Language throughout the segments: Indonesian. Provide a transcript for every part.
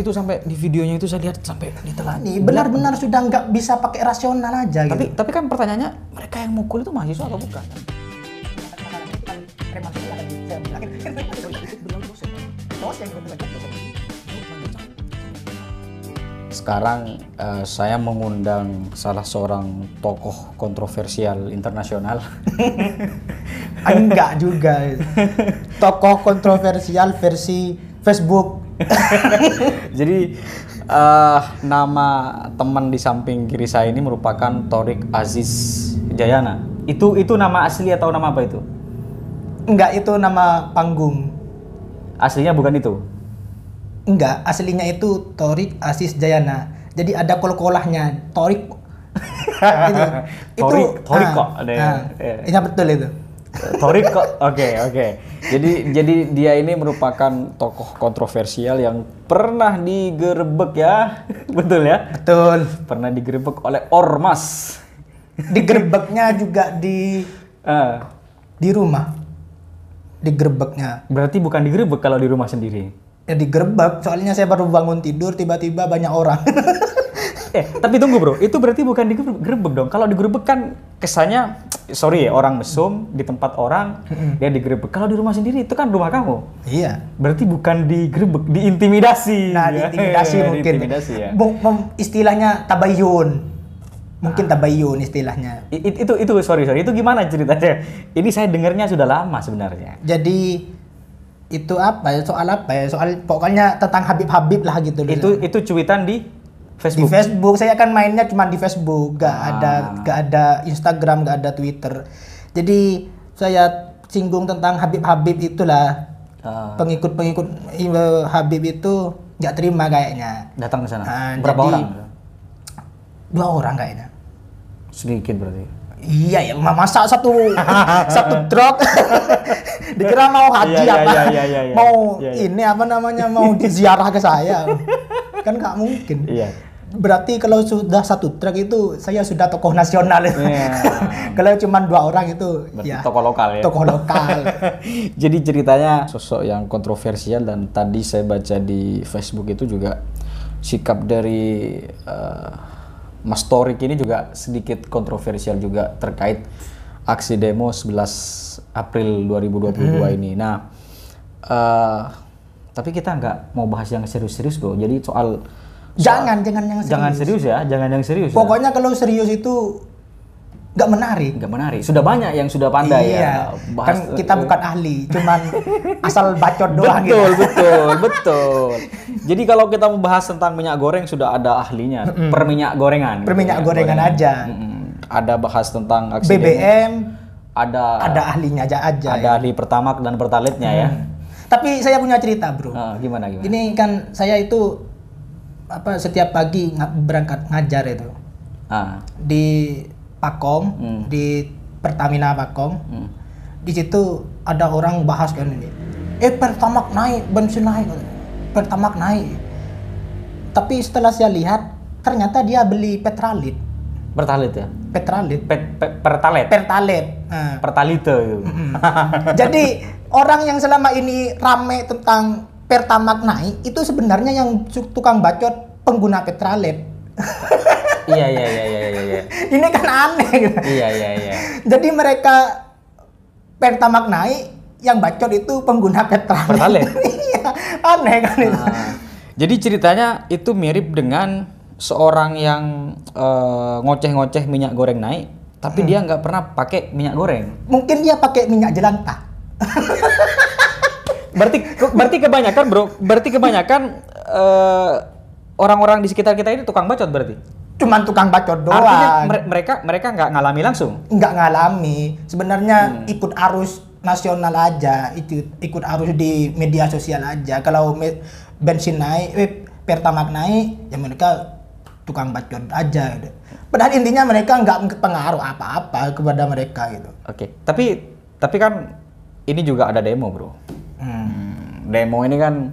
itu sampai di videonya itu saya lihat sampai ditelan. Ini benar-benar sudah nggak bisa pakai rasional aja gitu. Tapi kan pertanyaannya, mereka yang mukul itu mahasiswa atau bukan? Sekarang saya mengundang salah seorang tokoh kontroversial internasional. Enggak juga. Tokoh kontroversial versi Facebook. Jadi nama teman di samping kiri saya ini merupakan Thorik Aziz Jayana. Itu nama asli atau nama apa itu? Enggak, itu nama panggung. Aslinya bukan itu? Enggak, aslinya itu Thorik Aziz Jayana. Jadi ada kol-kolahnya, Thorik. Thorik kok ada. Iya betul itu. Thorik kok. Oke. Jadi dia ini merupakan tokoh kontroversial yang pernah digerebek ya. Betul ya? Betul. Pernah digerebek oleh ormas. Digerebeknya juga di rumah. Digerebeknya. Berarti bukan digerebek kalau di rumah sendiri. Ya digerebek, soalnya saya baru bangun tidur tiba-tiba banyak orang. Tapi tunggu bro, itu berarti bukan digerebek dong. Kalau digerebek kan kesannya, sorry ya, orang mesum di tempat orang, dia digerebek. Kalau di rumah sendiri itu kan rumah kamu. Iya. Berarti bukan digerebek, diintimidasi. Nah, diintimidasi mungkin. Diintimidasi ya. Istilahnya tabayun. Mungkin tabayun istilahnya. Itu sorry, itu gimana ceritanya? Ini saya dengarnya sudah lama sebenarnya. Jadi itu apa ya? Soal pokoknya tentang Habib lah gitu. Itu cuitan di Facebook. Di Facebook, saya kan mainnya cuma di Facebook, gak ada Instagram, gak ada Twitter. Jadi saya singgung tentang Habib itulah. Pengikut Habib itu nggak terima kayaknya. Datang ke sana. Berapa orang? 2 orang kayaknya. Sedikit berarti. Iya ya, masa satu truk dikira mau haji ini apa namanya mau ziarah ke saya, kan nggak mungkin. Iya. Berarti kalau sudah 1 truk itu saya sudah tokoh nasional. Kalau cuma 2 orang itu berarti ya tokoh lokal ya. Tokoh lokal. Jadi ceritanya sosok yang kontroversial, dan tadi saya baca di Facebook itu juga sikap dari Mas Thorik ini juga sedikit kontroversial juga terkait aksi demo 11 April 2022 ini. Nah, tapi kita nggak mau bahas yang serius-serius bro. Jadi soal jangan yang serius. Jangan serius ya, jangan yang serius. Pokoknya kalau serius itu nggak menarik. Nggak menarik. Sudah banyak yang sudah pandai ya. Bahas, kan kita bukan ahli, cuman asal bacot doang. Betul. Jadi kalau kita membahas tentang minyak goreng sudah ada ahlinya. Per minyak gorengan. Aja. Ada bahas tentang aksi BBM. Ada ahlinya aja. Ada ahli Pertamax dan Pertalitenya ya. Tapi saya punya cerita bro. Gimana? Ini kan saya itu setiap pagi berangkat ngajar itu. Di Pakom, di Pertamina Pakom. Di situ ada orang bahas kan ini. Pertamax naik, bensin naik. Pertamax naik. Tapi setelah saya lihat ternyata dia beli Pertalit. Pertalit ya? Pertalit. Pertalite itu. Jadi orang yang selama ini rame tentang Pertamax naik itu sebenarnya yang tukang bacot pengguna Pertalit. Iya. Ini kan aneh gitu. Iya. Jadi mereka Pertamax naik, yang bacot itu pengguna Pertalit. Iya, aneh kan itu. Jadi ceritanya itu mirip dengan seorang yang ngoceh-ngoceh minyak goreng naik, tapi dia nggak pernah pakai minyak goreng. Mungkin dia pakai minyak jelantah. Berarti kebanyakan bro, orang-orang di sekitar kita ini tukang bacot berarti? Cuman tukang bacot doang. Artinya mereka nggak ngalami langsung? Nggak ngalami. Sebenarnya ikut arus nasional aja, ikut arus di media sosial aja. Kalau bensin naik, Pertamax naik, ya mereka tukang bacot aja gitu. Padahal intinya mereka nggak pengaruh apa-apa kepada mereka gitu. Oke. Tapi kan ini juga ada demo bro. Demo ini kan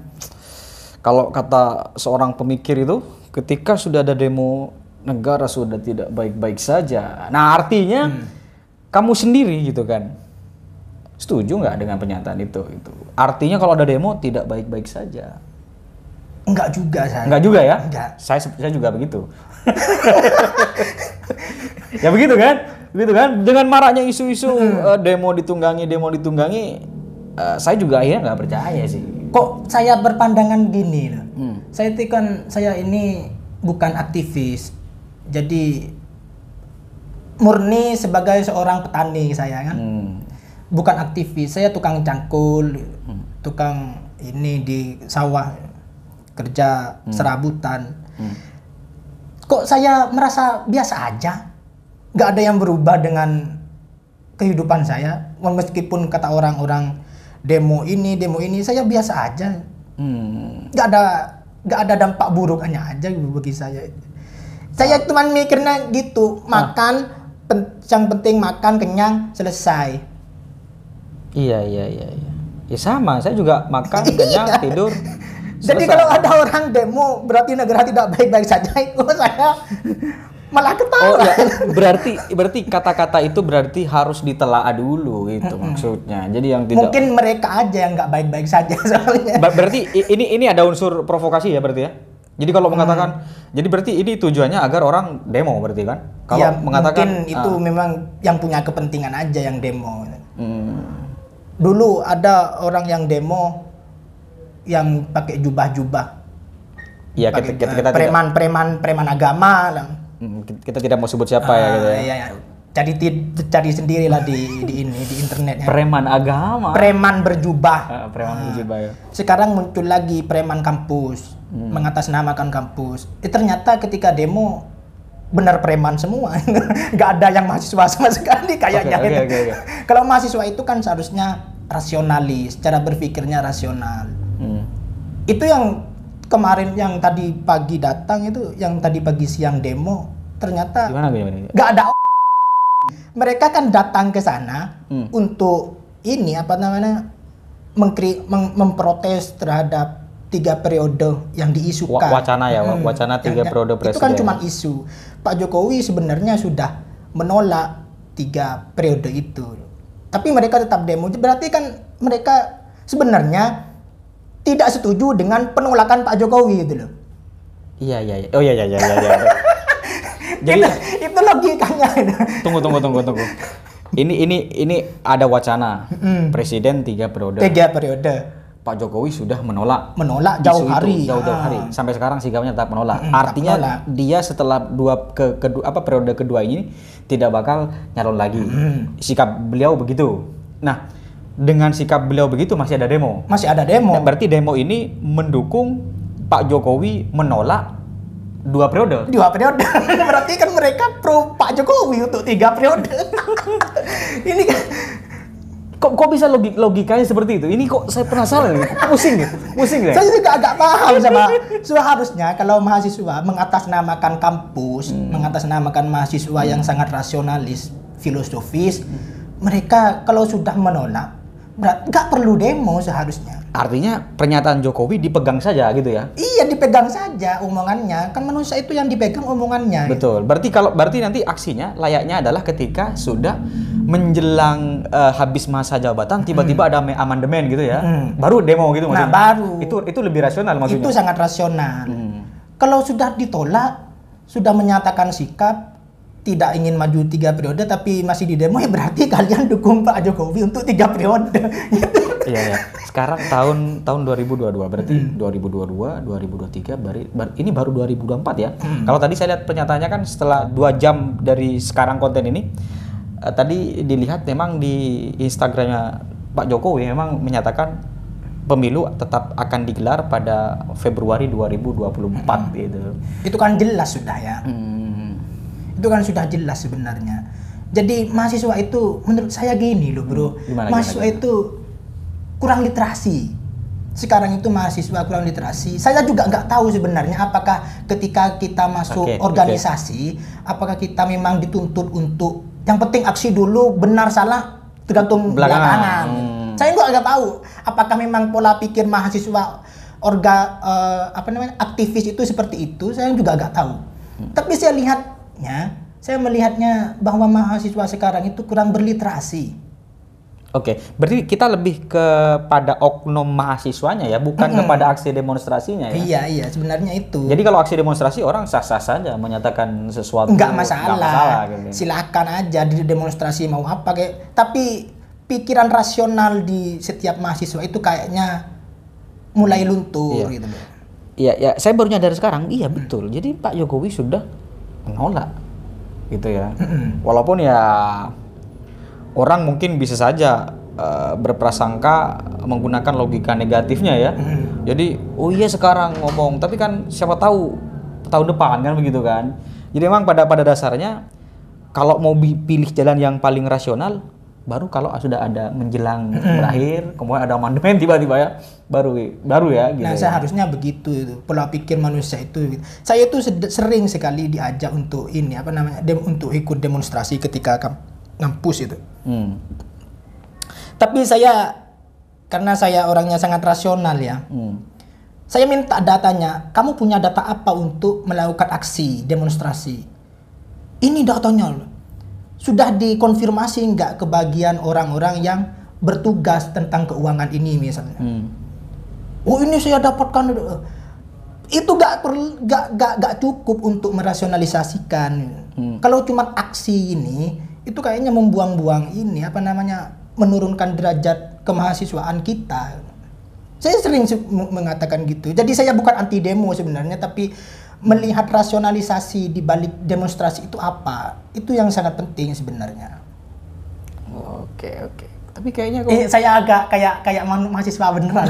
kalau kata seorang pemikir itu, ketika sudah ada demo, negara sudah tidak baik-baik saja. Nah artinya kamu sendiri gitu kan, setuju nggak dengan pernyataan itu? Artinya kalau ada demo tidak baik-baik saja. Enggak juga saya. Enggak juga ya? Enggak. Saya juga begitu. Ya begitu kan? Dengan maraknya isu-isu demo ditunggangi, saya juga akhirnya nggak percaya sih. Kok saya berpandangan gini loh. Saya ini bukan aktivis. Jadi murni sebagai seorang petani saya kan. Bukan aktivis, saya tukang cangkul, tukang ini di sawah kerja serabutan. Kok saya merasa biasa aja, nggak ada yang berubah dengan kehidupan saya. Meskipun kata orang-orang demo ini, saya biasa aja. Nggak ada dampak buruknya aja bagi saya. Saya cuma mikirnya gitu, makan, yang penting makan kenyang selesai. Iya. Ya sama, saya juga makan kenyang tidur. Jadi kalau ada orang demo berarti negara tidak baik-baik saja, itu saya malah ketawa. Oh ya, berarti kata-kata itu berarti harus ditelaah dulu gitu maksudnya. Jadi yang tidak mungkin mereka aja yang nggak baik-baik saja soalnya. Berarti ini ada unsur provokasi ya berarti ya. Jadi kalau mengatakan, jadi berarti ini tujuannya agar orang demo berarti kan? Kalau Ya, mengatakan mungkin itu memang yang punya kepentingan aja yang demo. Dulu ada orang yang demo yang pakai jubah-jubah. Iya, kita preman agama lah. Kita tidak mau sebut siapa ya gitu ya. Iya. Cari sendirilah di internetnya. Preman agama. Preman berjubah. Preman berjubah ya. Sekarang muncul lagi preman kampus, mengatasnamakan kampus. Ternyata ketika demo benar preman semua, nggak ada yang mahasiswa sama sekali kayaknya. Okay. Kalau mahasiswa itu kan seharusnya rasionalis, cara berpikirnya rasional. Itu yang kemarin yang tadi pagi datang itu, yang tadi pagi siang demo, ternyata nggak ada. Mereka kan datang ke sana untuk ini memprotes terhadap 3 periode yang diisukan. Wacana 3 periode presiden. Itu kan cuma isu. Pak Jokowi sebenarnya sudah menolak 3 periode itu. Tapi mereka tetap demo. Berarti kan mereka sebenarnya tidak setuju dengan penolakan Pak Jokowi gitu loh. Iya. Oh iya. Jadi itu logikanya. Tunggu. Ini ada wacana presiden 3 periode. 3 periode. Pak Jokowi sudah menolak jauh hari. Sampai sekarang sikapnya tetap menolak. Artinya dia setelah periode kedua ini tidak bakal nyalon lagi. Sikap beliau begitu. Nah, dengan sikap beliau begitu masih ada demo. Nah, berarti demo ini mendukung Pak Jokowi menolak 2 periode. Berarti kan mereka pro Pak Jokowi untuk 3 periode. Ini kan kok bisa logikanya seperti itu? Ini kok saya penasaran nih. Pusing ya. Saya juga agak paham sama. Seharusnya kalau mahasiswa mengatasnamakan kampus, mengatasnamakan mahasiswa yang sangat rasionalis, filosofis, mereka kalau sudah menolak nggak perlu demo seharusnya. Artinya pernyataan Jokowi dipegang saja gitu ya? Iya, dipegang saja omongannya. Kan manusia itu yang dipegang omongannya. Betul. Berarti nanti aksinya layaknya adalah ketika sudah menjelang habis masa jabatan tiba-tiba ada amandemen gitu ya. Baru demo gitu maksudnya. Nah, baru. Itu lebih rasional maksudnya. Itu sangat rasional. Kalau sudah ditolak, sudah menyatakan sikap tidak ingin maju 3 periode tapi masih di demo, ya berarti kalian dukung Pak Jokowi untuk 3 periode. Iya. Sekarang tahun 2022 berarti 2022, 2023 ini baru 2024 ya. Kalau tadi saya lihat pernyataannya kan setelah 2 jam dari sekarang konten ini, tadi dilihat memang di Instagramnya Pak Jokowi memang menyatakan pemilu tetap akan digelar pada Februari 2024 gitu. Itu kan jelas sudah ya. Itu kan sudah jelas sebenarnya. Jadi mahasiswa itu menurut saya gini loh bro, mahasiswa itu kurang literasi. Sekarang itu mahasiswa kurang literasi. Saya juga nggak tahu sebenarnya apakah ketika kita masuk organisasi, apakah kita memang dituntut untuk yang penting aksi dulu, benar salah tergantung belakangan. Saya nggak tahu apakah memang pola pikir mahasiswa aktivis itu seperti itu. Saya juga nggak tahu. Tapi saya melihatnya bahwa mahasiswa sekarang itu kurang berliterasi. Oke, berarti kita lebih kepada oknum mahasiswanya ya, bukan kepada aksi demonstrasinya Iya, ya? iya, sebenarnya itu. Jadi kalau aksi demonstrasi orang sah-sah saja menyatakan sesuatu. Nggak masalah. Gitu. Silakan aja di demonstrasi mau apa kayak. Tapi pikiran rasional di setiap mahasiswa itu kayaknya mulai luntur gitu. Iya, ya, saya baru nyadar sekarang. Iya betul. Jadi Pak Jokowi sudah menolak, gitu ya. Walaupun ya orang mungkin bisa saja berprasangka menggunakan logika negatifnya ya. Jadi, oh iya sekarang ngomong, tapi kan siapa tahu tahun depan kan begitu kan. Jadi memang pada dasarnya kalau mau pilih jalan yang paling rasional, baru kalau sudah ada menjelang berakhir, kemudian ada amandemen tiba-tiba ya, baru ya. Gitu nah seharusnya begitu itu pola pikir manusia itu. Saya itu sering sekali diajak untuk ini untuk ikut demonstrasi ketika ngampus itu. Tapi karena saya orangnya sangat rasional ya. Saya minta datanya. Kamu punya data apa untuk melakukan aksi demonstrasi? Ini datanya. Sudah dikonfirmasi nggak ke bagian orang-orang yang bertugas tentang keuangan ini misalnya? Oh ini saya dapatkan. Itu nggak cukup untuk merasionalisasikan. Kalau cuma aksi ini, itu kayaknya membuang-buang menurunkan derajat kemahasiswaan kita. Saya sering mengatakan gitu. Jadi saya bukan anti demo sebenarnya, tapi melihat rasionalisasi di balik demonstrasi itu apa, itu yang sangat penting sebenarnya. Oke. Tapi kayaknya saya agak kayak mahasiswa beneran.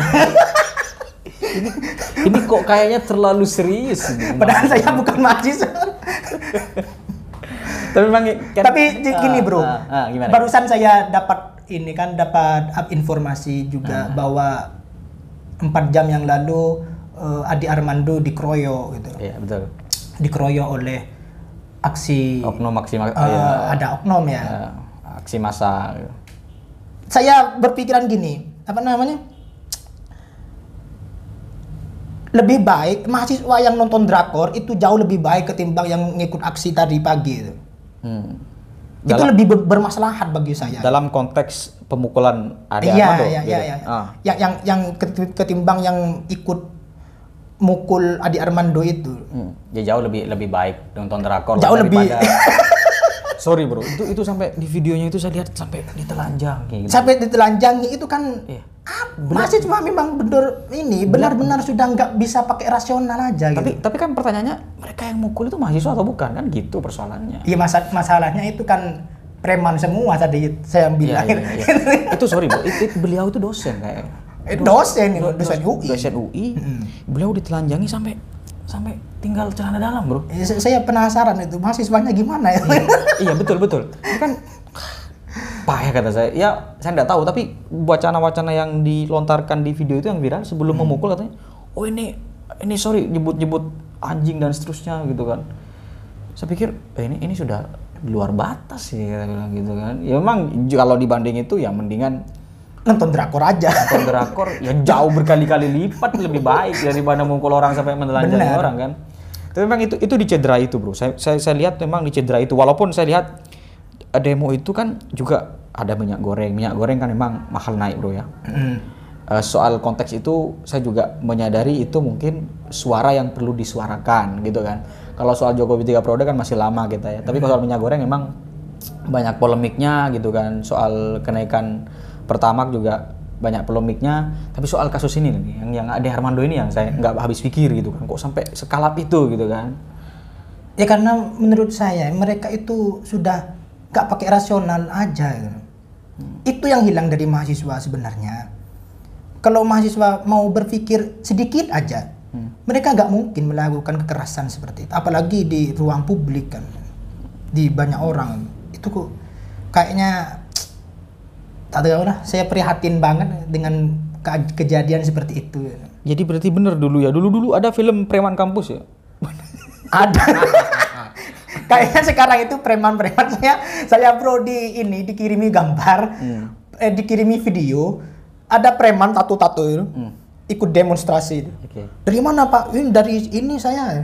ini kok kayaknya terlalu serius. Padahal saya bukan mahasiswa. Tapi gini bro, gimana? Barusan saya dapat informasi juga bahwa 4 jam yang lalu Adi Armando dikeroyok gitu. Iya betul. Dikeroyok oleh aksi oknum ada oknum ya. Aksi massa. Saya berpikiran gini, lebih baik mahasiswa yang nonton drakor itu jauh lebih baik ketimbang yang ngikut aksi tadi pagi itu. Itu lebih bermaslahat bagi saya. Dalam konteks pemukulan Adi Armando. Iya. Yang ketimbang yang ikut mukul Adi Armando itu. Ya jauh lebih baik nonton drakor jauh daripada lebih. Sorry bro, itu sampai di videonya itu saya lihat sampai ditelanjangi. Gitu. Sampai ditelanjangi itu kan. Mahasiswa memang benar-benar sudah nggak bisa pakai rasional aja. Tapi kan pertanyaannya, mereka yang mukul itu mahasiswa atau bukan, kan gitu persoalannya. Iya, masalahnya itu kan preman semua tadi saya bilang. Iya. Itu sorry bro, beliau itu dosen kayak. Dosen UI. Dosen UI. Beliau ditelanjangi sampai tinggal celana dalam bro. Saya penasaran itu mahasiswanya gimana ya. Iya betul. Ini kan payah kata saya. Ya saya nggak tahu, tapi wacana-wacana yang dilontarkan di video itu yang viral sebelum memukul katanya, oh ini sorry nyebut anjing dan seterusnya gitu kan. Saya pikir ini sudah luar batas sih gitu kan. Ya memang kalau dibanding itu ya mendingan nonton drakor aja. Nonton drakor ya jauh berkali-kali lipat lebih baik daripada mukul orang sampai menelanjangi orang kan. Tapi memang itu dicederai itu bro. Saya lihat memang dicederai itu. Walaupun saya lihat demo itu kan juga ada minyak goreng kan memang mahal naik bro ya. Soal konteks itu saya juga menyadari itu mungkin suara yang perlu disuarakan gitu kan. Kalau soal Jokowi 3 periode kan masih lama kita ya. Tapi kalau soal minyak goreng memang banyak polemiknya gitu kan. Soal kenaikan Pertamax juga banyak polemiknya. Tapi soal kasus ini nih, yang Adi Armando ini yang saya nggak habis pikir gitu kan. Kok sampai sekalap itu gitu kan. Ya karena menurut saya mereka itu sudah nggak pakai rasional aja gitu. Itu yang hilang dari mahasiswa sebenarnya. Kalau mahasiswa mau berpikir sedikit aja, mereka nggak mungkin melakukan kekerasan seperti itu. Apalagi di ruang publik kan, di banyak orang. Itu kok kayaknya tak tahu lah. Saya prihatin banget dengan kejadian seperti itu. Jadi berarti bener dulu ya. Dulu ada film Preman Kampus ya. Ada. Kayaknya sekarang itu preman-preman saya bro dikirimi gambar, dikirimi video, ada preman tato-tato itu, ikut demonstrasi. Okay. Dari mana Pak? Ini dari ini saya.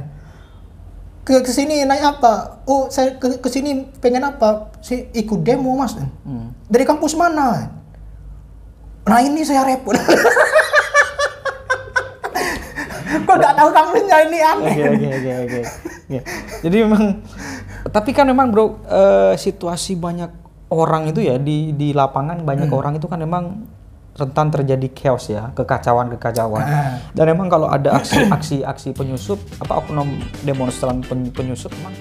Ke sini naik apa? Oh saya ke sini pengen apa? Saya ikut demo Mas. Dari kampus mana? Nah ini saya repot. Kok nggak tahu kamunya ini aneh. Oke. Jadi memang, tapi kan memang bro, situasi banyak orang itu ya di lapangan banyak orang itu kan memang rentan terjadi chaos ya, kekacauan. Dan memang kalau ada aksi penyusup, oknum demonstran penyusup memang